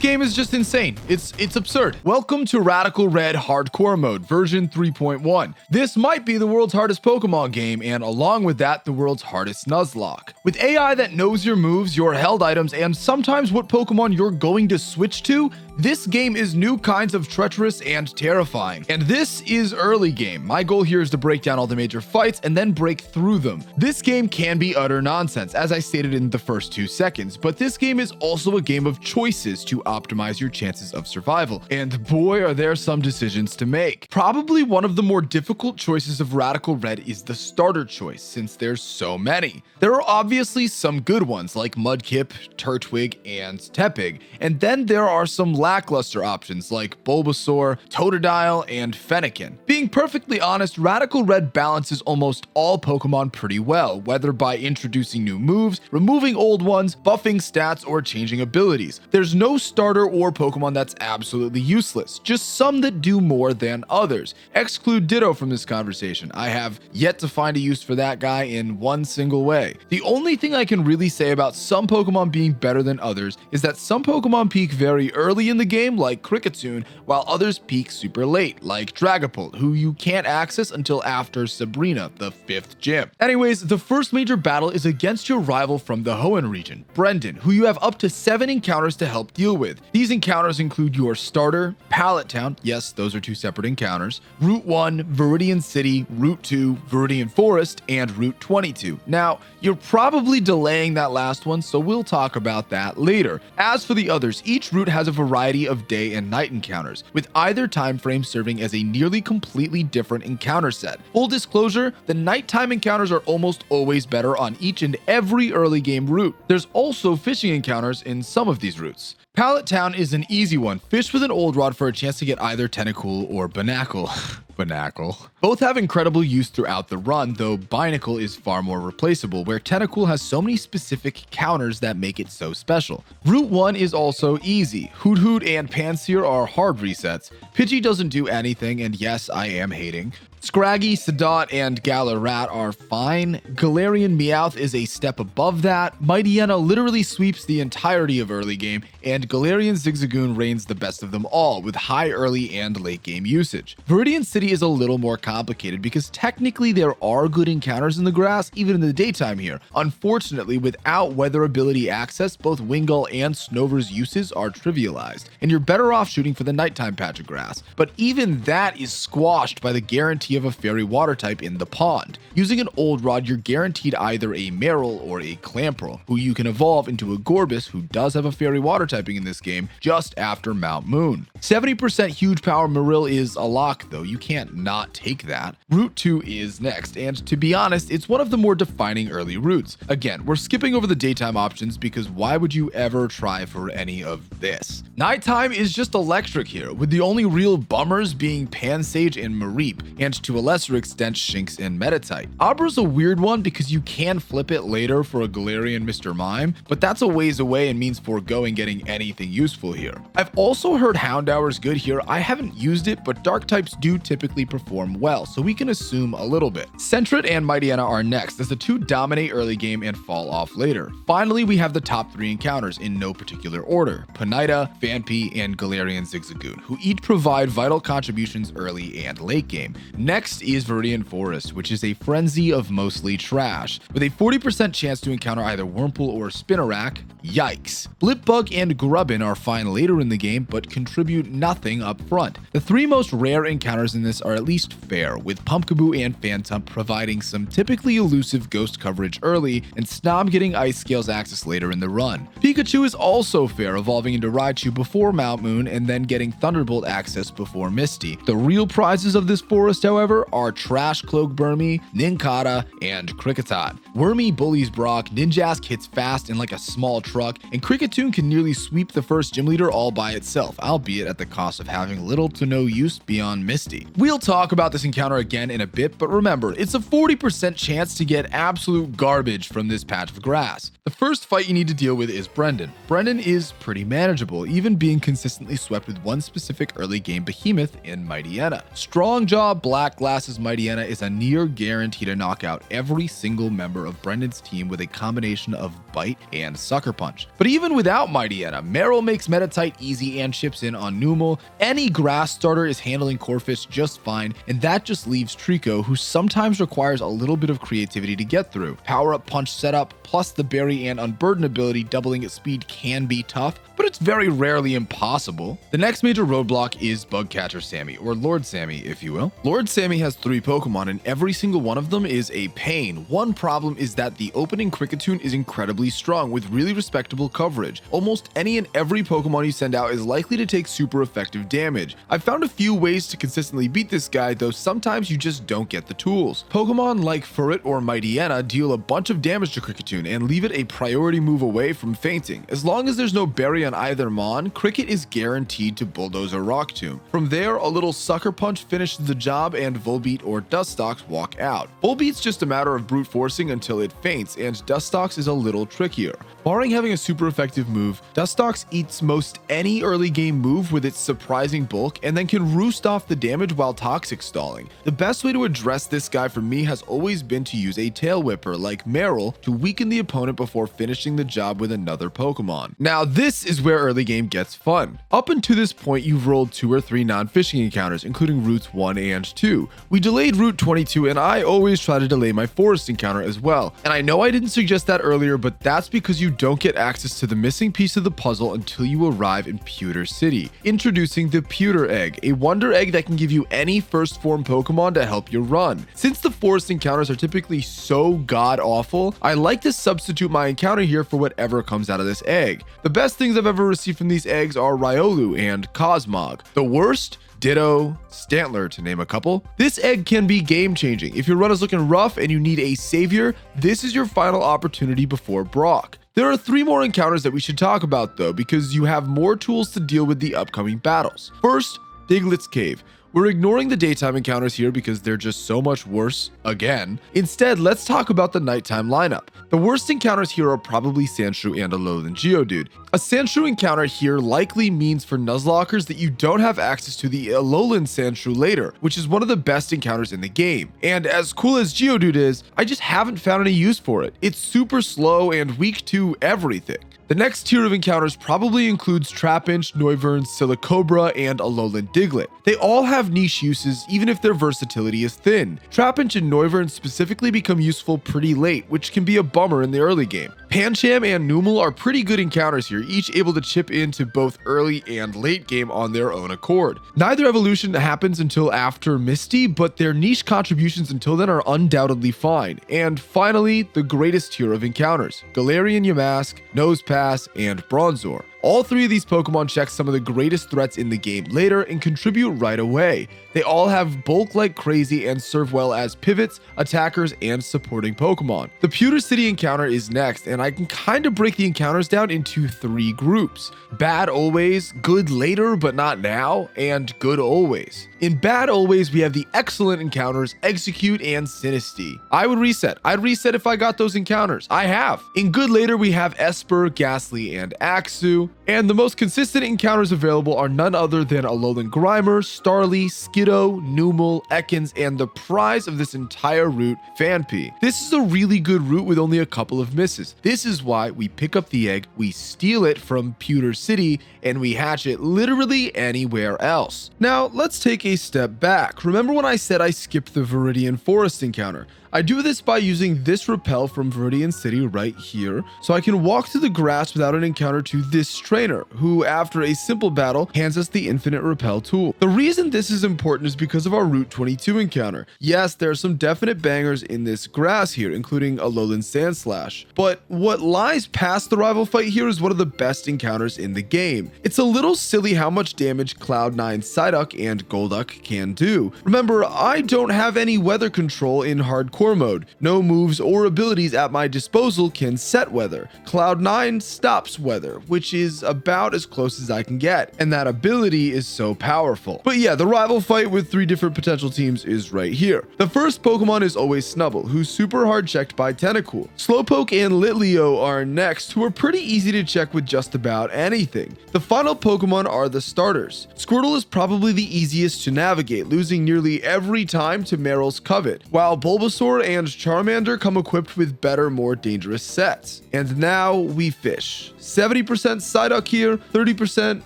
game is just insane. It's absurd. Welcome to Radical Red Hardcore Mode, version 3.1. This might be the world's hardest Pokemon game, and along with that, the world's hardest Nuzlocke. With AI that knows your moves, your held items, and sometimes what Pokemon you're going to switch to, this game is new kinds of treacherous and terrifying. And this is early game. My goal here is to break down all the major fights and then break through them. This game can be utter nonsense, as I stated in the first 2 seconds, but this game is also a game of choices to optimize your chances of survival. And boy, are there some decisions to make. Probably one of the more difficult choices of Radical Red is the starter choice, since there's so many. There are obviously some good ones like Mudkip, Turtwig, and Tepig, and then there are some lackluster options like Bulbasaur, Totodile, and Fennekin. Being perfectly honest, Radical Red balances almost all Pokemon pretty well, whether by introducing new moves, removing old ones, buffing stats, or changing abilities. There's no starter or Pokemon that's absolutely useless, just some that do more than others. Exclude Ditto from this conversation. I have yet to find a use for that guy in one single way. The only thing I can really say about some Pokemon being better than others is that some Pokemon peak very early in the game, like Kricketune, while others peak super late, like Dragapult, who you can't access until after Sabrina, the 5th gym. Anyways, the first major battle is against your rival from the Hoenn region, Brendan, who you have up to 7 encounters to help deal with. These encounters include your starter, Pallet Town, yes, those are 2 separate encounters, Route 1, Viridian City, Route 2, Viridian Forest, and Route 22. Now, you're probably delaying that last one, so we'll talk about that later. As for the others, each route has a variety of day and night encounters, with either time frame serving as a nearly completely different encounter set. Full disclosure, the nighttime encounters are almost always better on each and every early game route. There's also fishing encounters in some of these routes. Pallet Town is an easy one. Fish with an old rod for a chance to get either Tentacool or Binacle. Binacle. Both have incredible use throughout the run, though Binacle is far more replaceable, where Tentacool has so many specific counters that make it so special. Route 1 is also easy. Hoot Hoot and Pansear are hard resets. Pidgey doesn't do anything, and yes, I am hating. Scraggy, Seedot, and Galarat are fine. Galarian Meowth is a step above that. Mightyena literally sweeps the entirety of early game, and Galarian Zigzagoon reigns the best of them all, with high early and late game usage. Viridian City is a little more complicated because technically there are good encounters in the grass, even in the daytime here. Unfortunately, without weather ability access, both Wingull and Snover's uses are trivialized, and you're better off shooting for the nighttime patch of grass. But even that is squashed by the guarantee of a fairy water type in the pond. Using an old rod, you're guaranteed either a Marill or a Clamperl, who you can evolve into a Gorbis, who does have a fairy water typing in this game, just after Mount Moon. 70% huge power Marill is a lock though, you can't not take that. Route 2 is next, and to be honest, it's one of the more defining early routes. Again, we're skipping over the daytime options because why would you ever try for any of this? Nighttime is just electric here, with the only real bummers being Pansage and Mareep, and to a lesser extent Shinx and Meditite. Abra's a weird one because you can flip it later for a Galarian Mr. Mime, but that's a ways away and means foregoing getting anything useful here. I've also heard Houndour is good here. I haven't used it, but dark types do typically perform well, so we can assume a little bit. Sentret and Mightyena are next, as the 2 dominate early game and fall off later. Finally, we have the top 3 encounters in no particular order: Ponyta, Phanpy, and Galarian Zigzagoon, who each provide vital contributions early and late game. Next is Viridian Forest, which is a frenzy of mostly trash, with a 40% chance to encounter either Wurmple or Spinarak. Yikes. Blipbug and Grubbin are fine later in the game, but contribute nothing up front. The 3 most rare encounters in this are at least fair, with Pumpkaboo and Phantump providing some typically elusive ghost coverage early, and Snob getting Ice Scales access later in the run. Pikachu is also fair, evolving into Raichu before Mount Moon, and then getting Thunderbolt access before Misty. The real prizes of this forest, however, are Trash Cloak Burmy, Nincada, and Kricketot. Wormy bullies Brock, Ninjask hits fast and like a small truck, and Kricketune can nearly sweep the first gym leader all by itself, albeit at the cost of having little to no use beyond Misty. We'll talk about this encounter again in a bit, but remember, it's a 40% chance to get absolute garbage from this patch of grass. The first fight you need to deal with is Brendan. Brendan is pretty manageable, even being consistently swept with one specific early game behemoth in Mightyena. Strong Jaw, Black Black Glass's Mightyena is a near guarantee to knock out every single member of Brendan's team with a combination of Bite and Sucker Punch. But even without Mightyena, Meryl makes Metatite easy and chips in on Numel. Any grass starter is handling Corphish just fine, and that just leaves Trico, who sometimes requires a little bit of creativity to get through. Power-up punch setup, plus the Berry and Unburden ability doubling its speed can be tough, but it's very rarely impossible. The next major roadblock is Bugcatcher Sammy, or Lord Sammy, if you will. Lord Sammy has 3 Pokemon, and every single one of them is a pain. One problem is that the opening Kricketune is incredibly strong, with really respectable coverage. Almost any and every Pokemon you send out is likely to take super effective damage. I've found a few ways to consistently beat this guy, though sometimes you just don't get the tools. Pokemon like Furret or Mightyena deal a bunch of damage to Kricketune and leave it a priority move away from fainting. As long as there's no Berry on either Mon, Cricket is guaranteed to bulldoze a Rock Tomb. From there, a little Sucker Punch finishes the job and Volbeat or Dustox walk out. Volbeat's just a matter of brute forcing until it faints, and Dustox is a little trickier. Barring having a super effective move, Dustox eats most any early game move with its surprising bulk and then can roost off the damage while toxic stalling. The best way to address this guy for me has always been to use a Tail Whipper like Meryl to weaken the opponent before finishing the job with another Pokemon. Now this is where early game gets fun. Up until this point, you've rolled 2 or 3 non-fishing encounters, including routes 1 and 2. We delayed route 22, and I always try to delay my forest encounter as well. And I know I didn't suggest that earlier, but that's because you don't get access to the missing piece of the puzzle until you arrive in Pewter City. Introducing the Pewter Egg, a wonder egg that can give you any first form Pokemon to help you run. Since the forest encounters are typically so god-awful, I like to substitute my encounter here for whatever comes out of this egg. The best things I've ever received from these eggs are Riolu and Cosmog. The worst? Ditto, Stantler, to name a couple. This egg can be game-changing. If your run is looking rough and you need a savior, this is your final opportunity before Brock. There are 3 more encounters that we should talk about though, because you have more tools to deal with the upcoming battles. First, Diglett's Cave. We're ignoring the daytime encounters here because they're just so much worse, again. Instead, let's talk about the nighttime lineup. The worst encounters here are probably Sandshrew and Alolan Geodude. A Sandshrew encounter here likely means for Nuzlockers that you don't have access to the Alolan Sandshrew later, which is one of the best encounters in the game. And as cool as Geodude is, I just haven't found any use for it. It's super slow and weak to everything. The next tier of encounters probably includes Trapinch, Noivern, Silicobra, and Alolan Diglett. They all have niche uses, even if their versatility is thin. Trapinch and Noivern specifically become useful pretty late, which can be a bummer in the early game. Pancham and Numel are pretty good encounters here, each able to chip into both early and late game on their own accord. Neither evolution happens until after Misty, but their niche contributions until then are undoubtedly fine. And finally, the greatest tier of encounters, Galarian Yamask, Nosepass, and Bronzor. All 3 of these Pokemon check some of the greatest threats in the game later and contribute right away. They all have bulk like crazy and serve well as pivots, attackers, and supporting Pokemon. The Pewter City encounter is next, and I can kind of break the encounters down into 3 groups. Bad always, good later but not now, and good always. In bad always, we have the excellent encounters Execute and Sinistea. I would reset. I'd reset if I got those encounters. I have. In good later, we have Esper, Ghastly, and Axew. And the most consistent encounters available are none other than Alolan Grimer, Starly, Skiddo, Numel, Ekans, and the prize of this entire route, Phanpy. This is a really good route with only a couple of misses. This is why we pick up the egg, we steal it from Pewter City, and we hatch it literally anywhere else. Now, let's take a step back. Remember when I said I skipped the Viridian Forest encounter? I do this by using this repel from Viridian City right here, so I can walk through the grass without an encounter to this trainer, who after a simple battle hands us the infinite repel tool. The reason this is important is because of our Route 22 encounter. Yes, there are some definite bangers in this grass here, including Alolan Sandslash, but what lies past the rival fight here is one of the best encounters in the game. It's a little silly how much damage Cloud9 Psyduck and Golduck can do. Remember, I don't have any weather control in hardcore hardcore mode. No moves or abilities at my disposal can set weather. Cloud9 stops weather, which is about as close as I can get, and that ability is so powerful. But yeah, the rival fight with 3 different potential teams is right here. The first Pokemon is always Snubbull, who's super hard checked by Tentacool. Slowpoke and Litleo are next, who are pretty easy to check with just about anything. The final Pokemon are the starters. Squirtle is probably the easiest to navigate, losing nearly every time to Meryl's Covet, while Bulbasaur and Charmander come equipped with better, more dangerous sets. And now we fish. 70% Psyduck here, 30%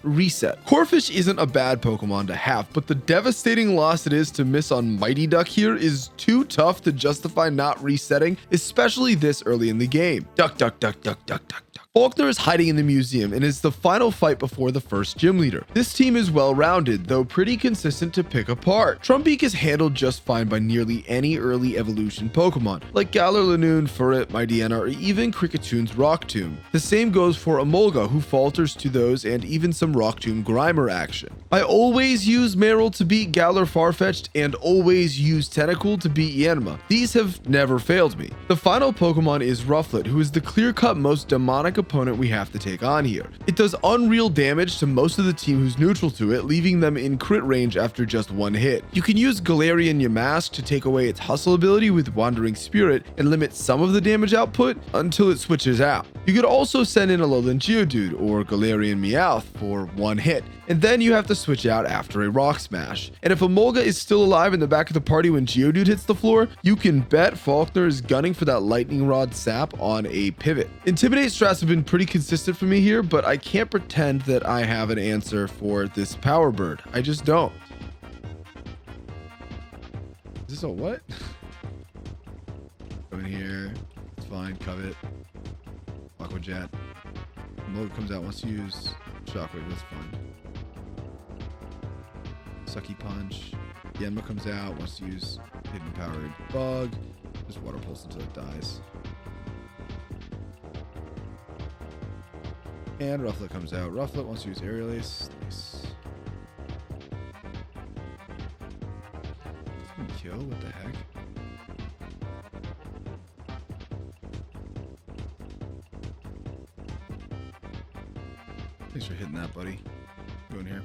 reset. Corphish isn't a bad Pokemon to have, but the devastating loss it is to miss on Mighty Duck here is too tough to justify not resetting, especially this early in the game. Duck, duck, duck, duck, duck, duck. Faulkner is hiding in the museum and is the final fight before the first gym leader. This team is well-rounded, though pretty consistent to pick apart. Trumbeak is handled just fine by nearly any early evolution Pokemon, like Galar, Lanoon, Furret, Mightyena, or even Kricketune Rock Tomb. The same goes for Emolga, who falters to those and even some Rock Tomb Grimer action. I always use Meryl to beat Galar Farfetch'd and always use Tentacool to beat Yanma. These have never failed me. The final Pokemon is Rufflet, who is the clear-cut most demonic opponent we have to take on here. It does unreal damage to most of the team who's neutral to it, leaving them in crit range after just one hit. You can use Galarian Yamask to take away its hustle ability with Wandering Spirit and limit some of the damage output until it switches out. You could also send in Alolan Geodude or Galarian Meowth for one hit, and then you have to switch out after a Rock Smash. And if Emolga is still alive in the back of the party when Geodude hits the floor, you can bet Faulkner is gunning for that Lightning Rod sap on a pivot. Intimidate strats have been pretty consistent for me here, but I can't pretend that I have an answer for this Power Bird. I just don't. Is this a what? Go in here. It's fine. Covet. Aqua Jet. Emolga comes out, wants to use Shockwave. That's fine. Sucky Punch. Yanma comes out, wants to use Hidden Powered Bug. Just Water Pulse until it dies. And Rufflet comes out. Rufflet wants to use Aerial Ace. Nice. Kill? What the heck? Thanks for hitting that, buddy. Go in here.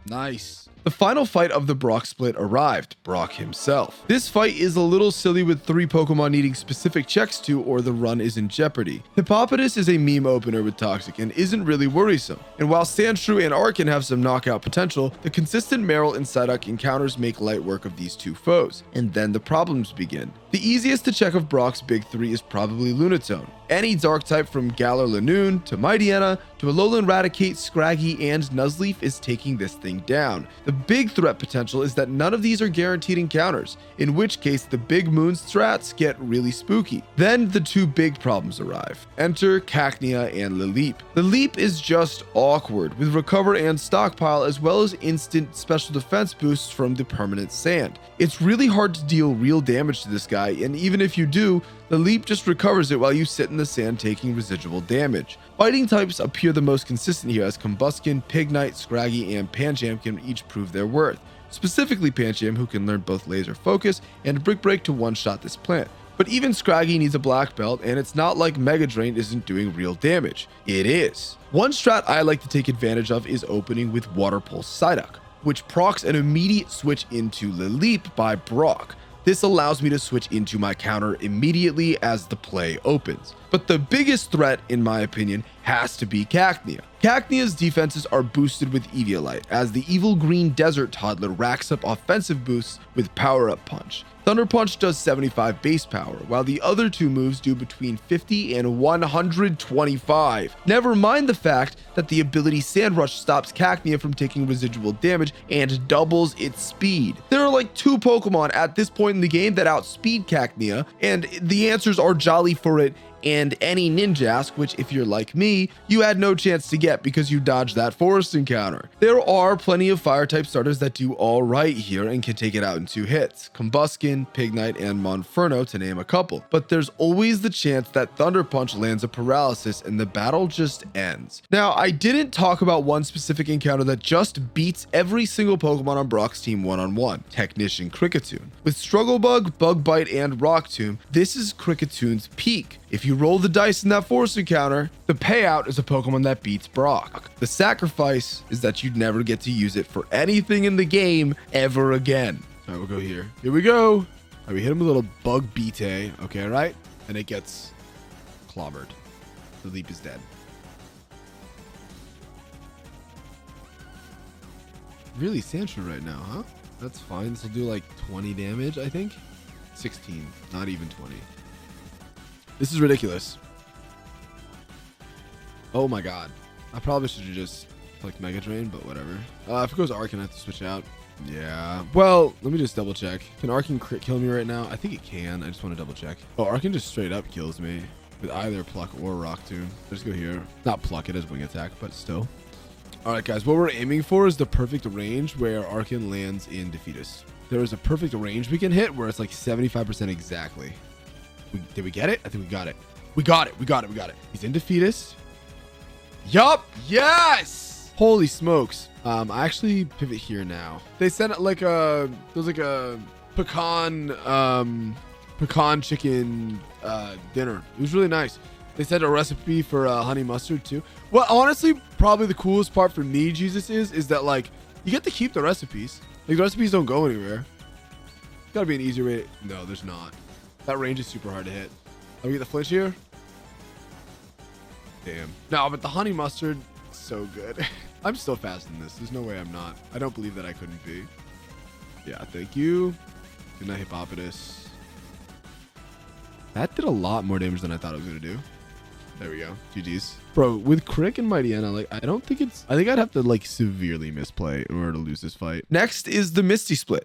Nice. The final fight of the Brock split arrived, Brock himself. This fight is a little silly with 3 Pokemon needing specific checks to or the run is in jeopardy. Hippopotas is a meme opener with Toxic and isn't really worrisome. And while Sandshrew and Arcan have some knockout potential, the consistent Meryl and Psyduck encounters make light work of these 2 foes. And then the problems begin. The easiest to check of Brock's big 3 is probably Lunatone. Any dark type from Galar Lanoon to Mightyena to Alolan Raticate, Scraggy, and Nuzleaf is taking this thing down. The big threat potential is that none of these are guaranteed encounters, in which case the big moon strats get really spooky. Then the 2 big problems arrive. Enter Cacnea and Lileep. Lileep is just awkward, with Recover and Stockpile as well as instant special defense boosts from the permanent sand. It's really hard to deal real damage to this guy, and even if you do, Lileep just recovers it while you sit in the sand taking residual damage. Fighting types appear the most consistent here as Combuskin, Pignite, Scraggy, and Pancham can each prove their worth. Specifically Pancham, who can learn both Laser Focus and Brick Break to one-shot this plant. But even Scraggy needs a black belt, and it's not like Mega Drain isn't doing real damage. It is. One strat I like to take advantage of is opening with Water Pulse Psyduck, which procs an immediate switch into Lileep by Brock. This allows me to switch into my counter immediately as the play opens. But the biggest threat, in my opinion, has to be Cacnea. Cacnea's defenses are boosted with Eviolite, as the evil green desert toddler racks up offensive boosts with Power Up Punch. Thunder Punch does 75 base power, while the other 2 moves do between 50 and 125. Never mind the fact that the ability Sand Rush stops Cacnea from taking residual damage and doubles its speed. There are like 2 Pokemon at this point in the game that outspeed Cacnea, and the answers are Jolly Furret and any Ninjask, which if you're like me, you had no chance to get because you dodged that forest encounter. There are plenty of fire type starters that do all right here and can take it out in 2 hits. Combuskin, Pignite, and Monferno to name a couple. But there's always the chance that Thunder Punch lands a paralysis and the battle just ends. Now, I didn't talk about one specific encounter that just beats every single Pokemon on Brock's team one-on-one, Technician Kricketune. With Struggle Bug, Bug Bite, and Rock Tomb, this is Krickatune's peak. If you roll the dice in that forest encounter, the payout is a Pokemon that beats Brock. The sacrifice is that you'd never get to use it for anything in the game ever again. All right, we'll go here. Here we go. All right, we hit him with a little Bug Bite. Okay, right? And it gets clobbered. The leap is dead. Really Sandshrew right now, huh? That's fine. This will do like 20 damage, I think. 16, not even 20. This is ridiculous. Oh my god. I probably should have just like Mega Drain, but whatever. If it goes Arcan, I have to switch out. Yeah. Well, let me just double check. Can Arcan crit kill me right now? I think it can. I just want to double check. Oh, Arcan just straight up kills me with either Pluck or Rock Tomb. Let's go here. Not Pluck, it has Wing Attack, but still. All right, guys. What we're aiming for is the perfect range where Arcan lands in Defeatus. There is a perfect range we can hit where it's like 75% exactly. Did we get it? I think we got it. We got it. We got it. We got it. He's in Defeatus. Yup. Yes. Holy smokes. I actually pivot here now. They sent like a, there's like a pecan chicken dinner. It was really nice. They sent a recipe for honey mustard too. Well, honestly, probably the coolest part for me, Jesus, is that like you get to keep the recipes. Like the recipes don't go anywhere. Gotta be an easier way. No, there's not. That range is super hard to hit. Let me get the flinch here. Damn. No, but the honey mustard, so good. I'm still fast in this. There's no way I'm not. I don't believe that I couldn't be. Yeah, thank you. Good night, Hippopotas. That did a lot more damage than I thought it was gonna do. There we go. GG's. Bro, with Crick and Mightyena, like, I think I'd have to, like, severely misplay in order to lose this fight. Next is the Misty split.